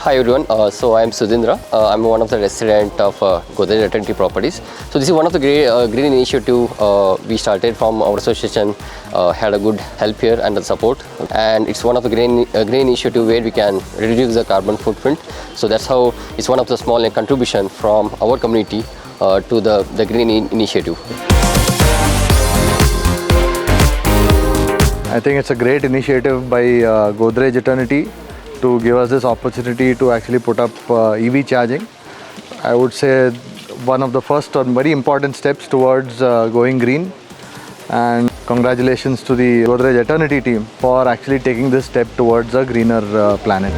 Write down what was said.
Hi everyone, so I am Sudhindra. I'm one of the resident of Godrej Eternity Properties. So this is one of the green initiative we started from our association, had a good help here and the support, and it's one of the green initiative where we can reduce the carbon footprint. So that's how it's one of the small contribution from our community to the green initiative. I think it's a great initiative by Godrej Eternity to give us this opportunity to actually put up EV charging. I would say one of the first and very important steps towards going green. And congratulations to the Godrej Eternity team for actually taking this step towards a greener planet.